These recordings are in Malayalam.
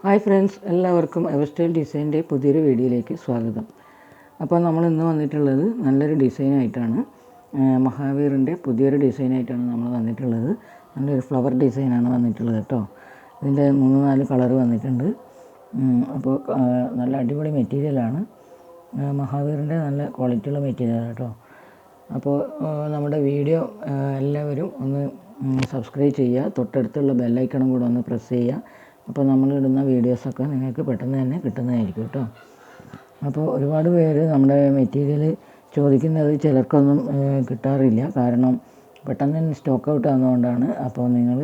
ഹായ് ഫ്രണ്ട്സ്, എല്ലാവർക്കും എവർസ്റ്റൈൽ ഡിസൈൻ്റെ പുതിയൊരു വീഡിയോയിലേക്ക് സ്വാഗതം. അപ്പോൾ നമ്മൾ ഇന്ന് വന്നിട്ടുള്ളത് നല്ലൊരു ഡിസൈനായിട്ടാണ്. മഹാവീറിൻ്റെ പുതിയൊരു ഡിസൈനായിട്ടാണ് നമ്മൾ വന്നിട്ടുള്ളത്. നല്ലൊരു ഫ്ലവർ ഡിസൈനാണ് വന്നിട്ടുള്ളത് കേട്ടോ. ഇതിൻ്റെ 3-4 കളർ വന്നിട്ടുണ്ട്. അപ്പോൾ നല്ല അടിപൊളി മെറ്റീരിയലാണ്. മഹാവീറിൻ്റെ നല്ല ക്വാളിറ്റിയുള്ള മെറ്റീരിയലാണ് കേട്ടോ. അപ്പോൾ നമ്മുടെ വീഡിയോ എല്ലാവരും ഒന്ന് സബ്സ്ക്രൈബ് ചെയ്യുക, തൊട്ടടുത്തുള്ള ബെല്ലൈക്കണും കൂടെ ഒന്ന് പ്രസ് ചെയ്യുക. അപ്പോൾ നമ്മളിടുന്ന വീഡിയോസൊക്കെ നിങ്ങൾക്ക് പെട്ടെന്ന് തന്നെ കിട്ടുന്നതായിരിക്കും കേട്ടോ. അപ്പോൾ ഒരുപാട് പേര് നമ്മുടെ മെറ്റീരിയൽ ചോദിക്കുന്നത് ചിലർക്കൊന്നും കിട്ടാറില്ല, കാരണം പെട്ടെന്ന് തന്നെ സ്റ്റോക്ക് ഔട്ട് ആകുന്നതുകൊണ്ടാണ്. അപ്പോൾ നിങ്ങൾ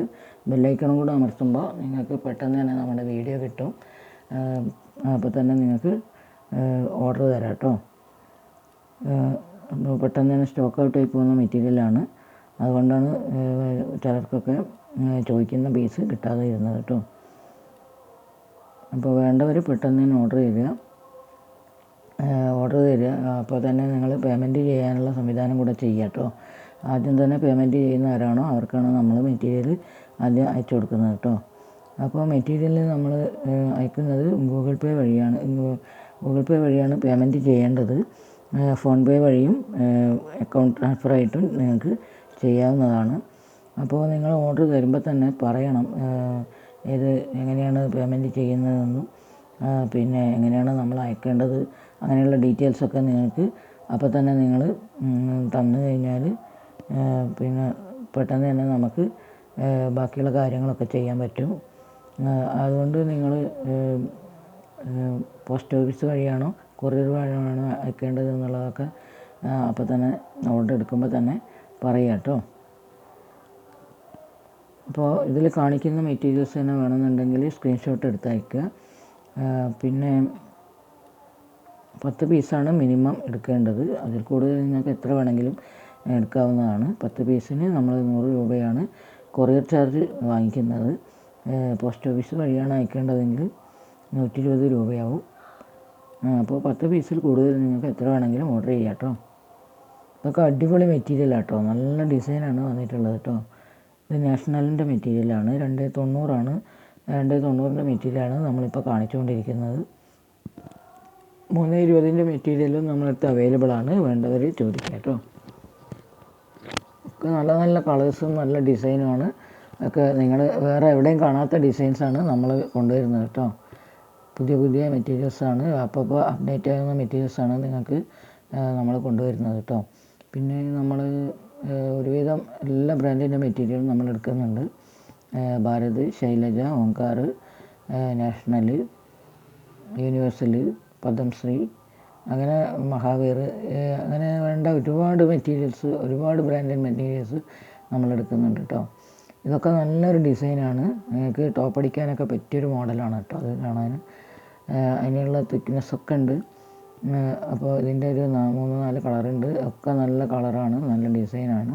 ബെല്ലൈക്കണും കൂടെ അമർത്തുമ്പോൾ നിങ്ങൾക്ക് പെട്ടെന്ന് തന്നെ നമ്മുടെ വീഡിയോ കിട്ടും. അപ്പോൾ തന്നെ നിങ്ങൾക്ക് ഓർഡർ തരാം കേട്ടോ. അപ്പോൾ പെട്ടെന്ന് തന്നെ സ്റ്റോക്ക് ഔട്ട് ആയി പോകുന്ന മെറ്റീരിയലാണ്, അതുകൊണ്ടാണ് ചിലർക്കൊക്കെ ചോദിക്കുന്ന പീസ് കിട്ടാതെ ഇരുന്നത് കേട്ടോ. അപ്പോൾ വേണ്ടവർ പെട്ടെന്ന് തന്നെ ഓർഡർ തരിക. അപ്പോൾ തന്നെ നിങ്ങൾ പേയ്മെൻറ്റ് ചെയ്യാനുള്ള സംവിധാനം കൂടെ ചെയ്യുക കേട്ടോ. ആദ്യം തന്നെ പേയ്മെൻറ്റ് ചെയ്യുന്ന ആരാണോ അവർക്കാണ് നമ്മൾ മെറ്റീരിയൽ ആദ്യം അയച്ചു കൊടുക്കുന്നത് കേട്ടോ. അപ്പോൾ മെറ്റീരിയൽ നമ്മൾ അയക്കുന്നത് ഗൂഗിൾ പേ വഴിയാണ് പേയ്മെൻറ്റ് ചെയ്യേണ്ടത്. ഫോൺ പേ വഴിയും അക്കൗണ്ട് ട്രാൻസ്ഫർ ആയിട്ടും നിങ്ങൾക്ക് ചെയ്യാവുന്നതാണ്. അപ്പോൾ നിങ്ങൾ ഓർഡർ തരുമ്പോൾ തന്നെ പറയണം എങ്ങനെയാണ് പേയ്മെൻറ്റ് ചെയ്യുന്നതെന്നും പിന്നെ എങ്ങനെയാണ് നമ്മൾ അയക്കേണ്ടത്, അങ്ങനെയുള്ള ഡീറ്റെയിൽസൊക്കെ നിങ്ങൾക്ക് അപ്പോൾ തന്നെ നിങ്ങൾ തന്നു കഴിഞ്ഞാൽ പിന്നെ പെട്ടെന്ന് തന്നെ നമുക്ക് ബാക്കിയുള്ള കാര്യങ്ങളൊക്കെ ചെയ്യാൻ പറ്റും. അതുകൊണ്ട് നിങ്ങൾ പോസ്റ്റ് ഓഫീസ് വഴിയാണോ കൊറിയർ വഴിയാണോ അയക്കേണ്ടത് എന്നുള്ളതൊക്കെ അപ്പോൾ തന്നെ ഓർഡർ എടുക്കുമ്പോൾ തന്നെ പറയാം കേട്ടോ. അപ്പോൾ ഇതിൽ കാണിക്കുന്ന മെറ്റീരിയൽസ് തന്നെ വേണമെന്നുണ്ടെങ്കിൽ സ്ക്രീൻഷോട്ട് എടുത്ത് അയക്കുക. പിന്നെ 10 പീസാണ് മിനിമം എടുക്കേണ്ടത്. അതിൽ കൂടുതൽ നിങ്ങൾക്ക് എത്ര വേണമെങ്കിലും എടുക്കാവുന്നതാണ്. 10 പീസിന് നമ്മൾ 100 രൂപയാണ് കൊറിയർ ചാർജ് വാങ്ങിക്കുന്നത്. പോസ്റ്റ് ഓഫീസ് വഴിയാണ് അയക്കേണ്ടതെങ്കിൽ 120 രൂപയാവും. അപ്പോൾ 10 പീസിൽ കൂടുതൽ നിങ്ങൾക്ക് എത്ര വേണമെങ്കിലും ഓർഡർ ചെയ്യാം കേട്ടോ. ഇതൊക്കെ അടിപൊളി മെറ്റീരിയലാണ് കേട്ടോ. നല്ല ഡിസൈനാണ് വന്നിട്ടുള്ളത് കേട്ടോ. ഇത് നാഷണലിൻ്റെ മെറ്റീരിയലാണ്. 290 290ൻ്റെ മെറ്റീരിയലാണ് നമ്മളിപ്പോൾ കാണിച്ചുകൊണ്ടിരിക്കുന്നത്. 320ൻ്റെ മെറ്റീരിയലും നമ്മളടുത്ത് അവൈലബിൾ ആണ്, വേണ്ടവർ ചോദിക്കാം കേട്ടോ. ഒക്കെ നല്ല നല്ല കളേഴ്സും നല്ല ഡിസൈനുമാണ്. ഒക്കെ നിങ്ങൾ വേറെ എവിടെയും കാണാത്ത ഡിസൈൻസാണ് നമ്മൾ കൊണ്ടുവരുന്നത് കേട്ടോ. പുതിയ മെറ്റീരിയൽസാണ്, അപ്പോൾ അപ്ഡേറ്റ് ആകുന്ന മെറ്റീരിയൽസാണ് നിങ്ങൾക്ക് നമ്മൾ കൊണ്ടുവരുന്നത് കേട്ടോ. പിന്നെ നമ്മൾ ഒരുവിധം എല്ലാ ബ്രാൻഡിൻ്റെ മെറ്റീരിയലും നമ്മൾ എടുക്കുന്നുണ്ട്. ഭാരത്, ശൈലജ, ഓംകാർ, നാഷണൽ, യൂണിവേഴ്സൽ, പദംശ്രീ, അങ്ങനെ മഹാവീർ, അങ്ങനെ വേണ്ട ഒരുപാട് മെറ്റീരിയൽസ്, ഒരുപാട് ബ്രാൻഡഡ് മെറ്റീരിയൽസ് നമ്മൾ എടുക്കുന്നുണ്ട് കേട്ടോ. ഇതൊക്കെ നല്ലൊരു ഡിസൈനാണ്, നിങ്ങൾക്ക് ടോപ്പ് അടിക്കാനൊക്കെ പറ്റിയൊരു മോഡലാണ് കേട്ടോ. അത് കാണാൻ അതിനുള്ള തിക്നെസ്സൊക്കെ ഉണ്ട്. അപ്പോൾ ഇതിൻ്റെ ഒരു 3-4 കളറുണ്ട്. ഒക്കെ നല്ല കളറാണ്, നല്ല ഡിസൈനാണ്.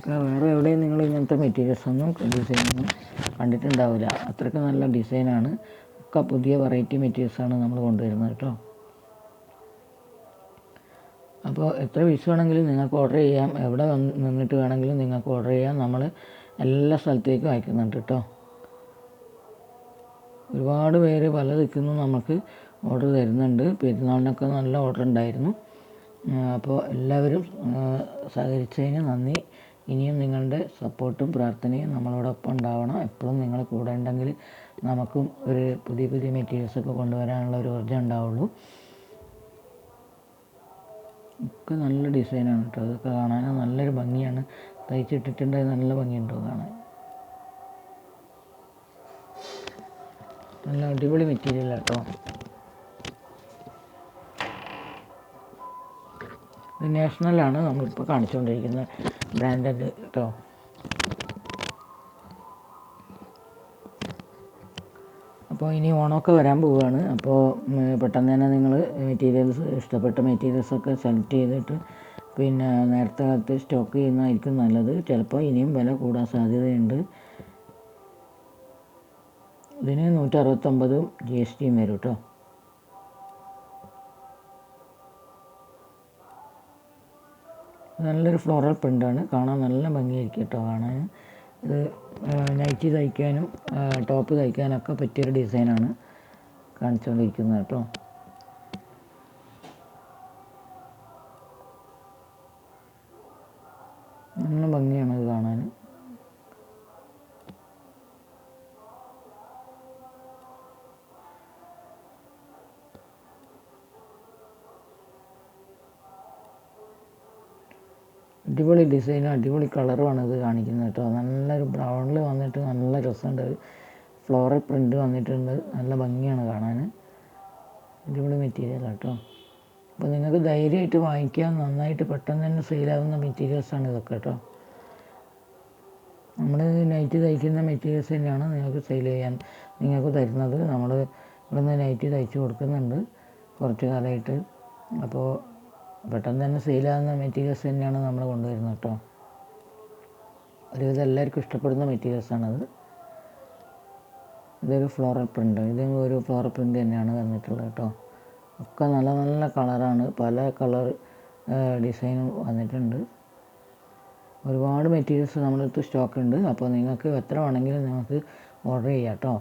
വേറെ എവിടെയും നിങ്ങൾ ഇങ്ങനത്തെ മെറ്റീരിയൽസൊന്നും ഡിസൈനൊന്നും കണ്ടിട്ടുണ്ടാവില്ല, അത്രയ്ക്ക് നല്ല ഡിസൈനാണ്. ഒക്കെ പുതിയ വെറൈറ്റി മെറ്റീരിയൽസാണ് നമ്മൾ കൊണ്ടുവരുന്നത് കേട്ടോ. അപ്പോൾ എത്ര പീസ് വേണമെങ്കിലും നിങ്ങൾക്ക് ഓർഡർ ചെയ്യാം, എവിടെ നിന്നിട്ട് വേണമെങ്കിലും നിങ്ങൾക്ക് ഓർഡർ ചെയ്യാം. നമ്മൾ എല്ലാ സ്ഥലത്തേക്കും അയക്കുന്നുണ്ട് കേട്ടോ. ഒരുപാട് പേര് പല ദിക്കിന്നും നമുക്ക് ഓർഡർ തരുന്നുണ്ട്. പെരുന്നാളിനൊക്കെ നല്ല ഓർഡർ ഉണ്ടായിരുന്നു. അപ്പോൾ എല്ലാവരും സഹകരിച്ചതിന് നന്ദി. ഇനിയും നിങ്ങളുടെ സപ്പോർട്ടും പ്രാർത്ഥനയും നമ്മളോടൊപ്പം ഉണ്ടാവണം. എപ്പോഴും നിങ്ങൾ കൂടെ ഉണ്ടെങ്കിൽ നമുക്കും ഒരു പുതിയ മെറ്റീരിയൽസൊക്കെ കൊണ്ടുവരാനുള്ള ഒരു ഊർജ്ജം ഉണ്ടാവുള്ളൂ. ഒക്കെ നല്ല ഡിസൈനാണ് കേട്ടോ. അതൊക്കെ കാണാൻ നല്ലൊരു ഭംഗിയാണ്. തയ്ച്ചിട്ടിട്ടുണ്ടെങ്കിൽ നല്ല ഭംഗിയുണ്ടോ കാണാൻ. നല്ല അടിപൊളി മെറ്റീരിയലാണ് കേട്ടോ. ഇത് നാഷണലാണ് നമ്മളിപ്പോൾ കാണിച്ചുകൊണ്ടിരിക്കുന്ന ബ്രാൻഡഡ് കേട്ടോ. അപ്പോൾ ഇനി ഓണമൊക്കെ വരാൻ പോവുകയാണ്. അപ്പോൾ പെട്ടെന്ന് തന്നെ നിങ്ങൾ ഇഷ്ടപ്പെട്ട മെറ്റീരിയൽസൊക്കെ സെലക്ട് ചെയ്തിട്ട് പിന്നെ നേരത്തെ കാലത്ത് സ്റ്റോക്ക് ചെയ്യുന്നതായിരിക്കും നല്ലത്. ചിലപ്പോൾ ഇനിയും വില കൂടാൻ സാധ്യതയുണ്ട്. ഇതിന് 169 GST വരും കേട്ടോ. നല്ലൊരു ഫ്ലോറൽ പ്രിൻ്റാണ്, കാണാൻ നല്ല ഭംഗിയായിരിക്കും കേട്ടോ കാണാൻ. ഇത് നൈറ്റി തയ്ക്കാനും ടോപ്പ് തയ്ക്കാനൊക്കെ പറ്റിയൊരു ഡിസൈനാണ് കാണിച്ചുകൊണ്ടിരിക്കുന്നത് കേട്ടോ. നല്ല ഭംഗിയാണ് ഇത് കാണാൻ. അടിപൊളി ഡിസൈനും അടിപൊളി കളറുമാണ് ഇത് കാണിക്കുന്നത് കേട്ടോ. നല്ലൊരു ബ്രൗണിൽ വന്നിട്ട് നല്ല രസമുണ്ട്. ഫ്ലോറൽ പ്രിൻ്റ് വന്നിട്ടുണ്ട്. നല്ല ഭംഗിയാണ് കാണാൻ. അടിപൊളി മെറ്റീരിയൽ കേട്ടോ. അപ്പോൾ നിങ്ങൾക്ക് ധൈര്യമായിട്ട് വാങ്ങിക്കാം. നന്നായിട്ട് പെട്ടെന്ന് തന്നെ സെയിലാവുന്ന മെറ്റീരിയൽസാണ് ഇതൊക്കെ കേട്ടോ. നമ്മൾ നൈറ്റി തയ്ക്കുന്ന മെറ്റീരിയൽസ് തന്നെയാണ് നിങ്ങൾക്ക് സെയിൽ ചെയ്യാൻ നിങ്ങൾക്ക് തരുന്നത്. നമ്മൾ ഇവിടുന്ന് നൈറ്റി തയ്ച്ച് കൊടുക്കുന്നുണ്ട് കുറച്ച് കാലമായിട്ട്. അപ്പോൾ പെട്ടെന്ന് തന്നെ സെയിലാകുന്ന മെറ്റീരിയൽസ് തന്നെയാണ് നമ്മൾ കൊണ്ടുവരുന്നത് കേട്ടോ. ഒരുവിധം എല്ലാവർക്കും ഇഷ്ടപ്പെടുന്ന മെറ്റീരിയൽസാണത്. ഇതൊരു ഫ്ലോറൽ പ്രിൻ്റ്, ഇതും ഒരു ഫ്ലോറൽ പ്രിൻ്റ് തന്നെയാണ് വന്നിട്ടുള്ളത് കേട്ടോ. ഒക്കെ നല്ല നല്ല കളറാണ്, പല കളർ ഡിസൈനും വന്നിട്ടുണ്ട്. ഒരുപാട് മെറ്റീരിയൽസ് നമ്മുടെ അടുത്ത് സ്റ്റോക്ക് ഉണ്ട്. അപ്പോൾ നിങ്ങൾക്ക് എത്ര വേണമെങ്കിലും നിങ്ങൾക്ക് ഓർഡർ ചെയ്യാം കേട്ടോ.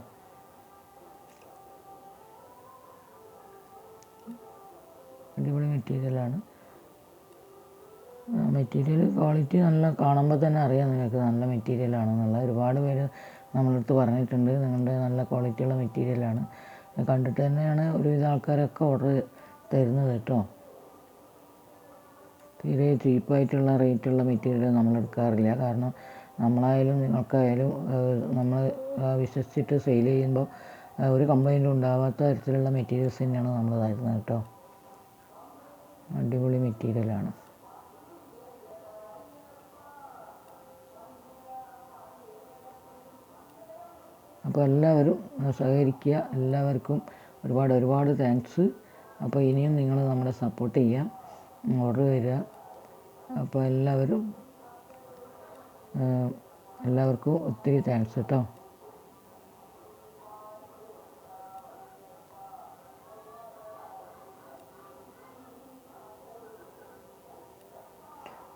അടിപൊളി മെറ്റീരിയലാണ്. മെറ്റീരിയൽ ക്വാളിറ്റി നല്ല കാണുമ്പോൾ തന്നെ അറിയാം നിങ്ങൾക്ക് നല്ല മെറ്റീരിയലാണെന്നുള്ള. ഒരുപാട് പേര് നമ്മളടുത്ത് പറഞ്ഞിട്ടുണ്ട് നിങ്ങളുടെ നല്ല ക്വാളിറ്റിയുള്ള മെറ്റീരിയലാണ്. കണ്ടിട്ട് തന്നെയാണ് ഒരുവിധ ആൾക്കാരൊക്കെ ഓർഡർ തരുന്നത് കേട്ടോ. തീരെ ചീപ്പായിട്ടുള്ള റേറ്റുള്ള മെറ്റീരിയൽ നമ്മൾ എടുക്കാറില്ല. കാരണം നമ്മളായാലും നിങ്ങൾക്കായാലും നമ്മൾ വിശ്വസിച്ചിട്ട് സെയിൽ ചെയ്യുമ്പോൾ ഒരു കംപ്ലൈൻറ്റും ഉണ്ടാവാത്ത തരത്തിലുള്ള മെറ്റീരിയൽസ് തന്നെയാണ് നമ്മൾ തരുന്നത് കേട്ടോ. അടിപൊളി മെറ്റീരിയലാണ്. അപ്പോൾ എല്ലാവരും സഹകരിക്കുക. എല്ലാവർക്കും ഒരുപാട് ഒരുപാട് താങ്ക്സ്. അപ്പോൾ ഇനിയും നിങ്ങൾ നമ്മളെ സപ്പോർട്ട് ചെയ്യാം, ഓർഡർ തരിക. അപ്പോൾ എല്ലാവർക്കും ഒത്തിരി താങ്ക്സ് കേട്ടോ.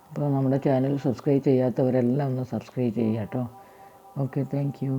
അപ്പോൾ നമ്മുടെ ചാനൽ സബ്സ്ക്രൈബ് ചെയ്യാത്തവരെല്ലാം ഒന്ന് സബ്സ്ക്രൈബ് ചെയ്യുക കേട്ടോ. Okay, thank you.